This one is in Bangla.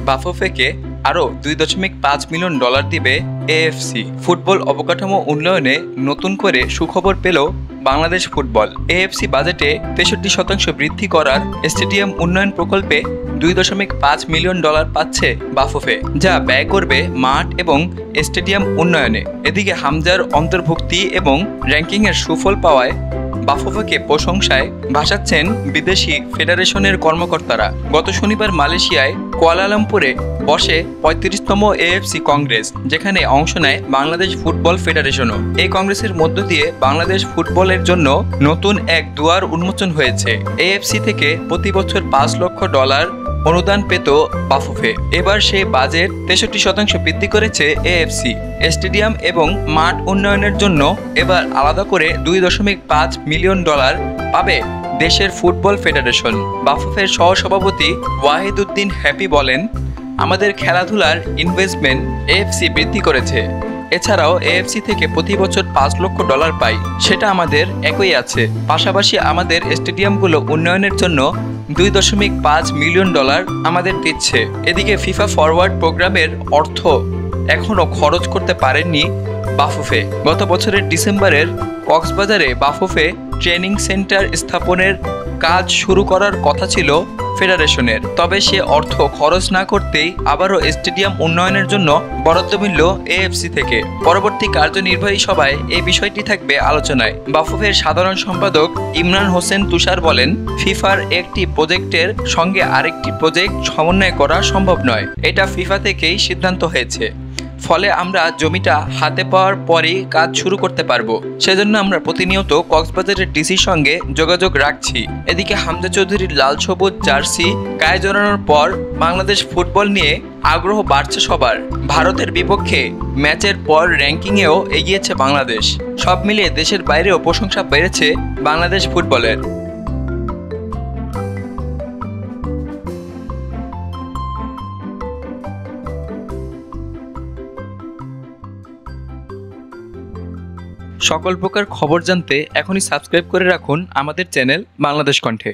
বাফুফেকে আরও $2.5 মিলিয়ন দিবে এএফসি। ফুটবল অবকাঠামো উন্নয়নে নতুন করে সুখবর পেল বাংলাদেশ ফুটবল। এএফসি বাজেটে 63% বৃদ্ধি করার স্টেডিয়াম উন্নয়ন প্রকল্পে $2.5 মিলিয়ন পাচ্ছে বাফুফে, যা ব্যয় করবে মাঠ এবং স্টেডিয়াম উন্নয়নে। এদিকে হামজার অন্তর্ভুক্তি এবং র্যাঙ্কিংয়ের সুফল পাওয়ায় বাফুফেকে প্রশংসায় ভাসাচ্ছেন বিদেশি ফেডারেশনের কর্মকর্তারা। গত শনিবার মালয়েশিয়ায় কুয়ালালামপুরে বসে 35তম এএফসি কংগ্রেস, যেখানে অংশ নেয় বাংলাদেশ ফুটবল ফেডারেশনও। এই কংগ্রেসের মধ্য দিয়ে বাংলাদেশ ফুটবলের জন্য নতুন এক দুয়ার উন্মোচন হয়েছে। এএফসি থেকে প্রতি বছর $5 লক্ষ অনুদান পেত বাফুফে। এবার সেই বাজেট 63% বৃদ্ধি করেছে এএফসি। স্টেডিয়াম এবং মাঠ উন্নয়নের জন্য এবার আলাদা করে $2.5 মিলিয়ন পাবে দেশের ফুটবল ফেডারেশন। বাফুফের সহসভাপতি ওয়াহিদুদ্দিন হ্যাপি বলেন, আমাদের খেলাধুলার ইনভেস্টমেন্ট এএফসি বৃদ্ধি করেছে। এছাড়াও এএফসি থেকে প্রতি বছর $5 লক্ষ পাই, সেটা আমাদের একই আছে। পাশাপাশি আমাদের স্টেডিয়ামগুলো উন্নয়নের জন্য $2.5 মিলিয়ন আমাদের দিচ্ছে। এদিকে ফিফা ফরওয়ার্ড প্রোগ্রামের অর্থ এখনও খরচ করতে পারেননি বাফুফে। গত বছরের ডিসেম্বরের কক্সবাজারে বাফুফে ট্রেনিং সেন্টার স্থাপনের কাজ শুরু করার কথা ছিল ফেডারেশনের, তবে সে অর্থ খরচ না করতেই আবারও স্টেডিয়াম উন্নয়নের জন্য বরাদ্দ মিলল এএফসি থেকে। পরবর্তী কার্যনির্বাহী সভায় এই বিষয়টি থাকবে আলোচনায়। বাফুফের সাধারণ সম্পাদক ইমরান হোসেন তুষার বলেন, ফিফার একটি প্রজেক্টের সঙ্গে আরেকটি প্রজেক্ট সমন্বয় করা সম্ভব নয়, এটা ফিফা থেকেই সিদ্ধান্ত হয়েছে। ফলে আমরা জমিটা হাতে পাওয়ার পরেই কাজ শুরু করতে পারবো। সেজন্য আমরা প্রতিনিয়ত কক্সবাজারের ডিসির সঙ্গে যোগাযোগ রাখছি। এদিকে হামজা চৌধুরীর লাল সবুজ জার্সি গায়ে জড়ানোর পর বাংলাদেশ ফুটবল নিয়ে আগ্রহ বাড়ছে সবার। ভারতের বিপক্ষে ম্যাচের পর র্যাঙ্কিংয়েও এগিয়েছে বাংলাদেশ। সব মিলিয়ে দেশের বাইরেও প্রশংসা বেড়েছে বাংলাদেশ ফুটবলের। সকল প্রকার খবর জানতে এখনই সাবস্ক্রাইব করে রাখুন আমাদের চ্যানেল বাংলাদেশ কণ্ঠে।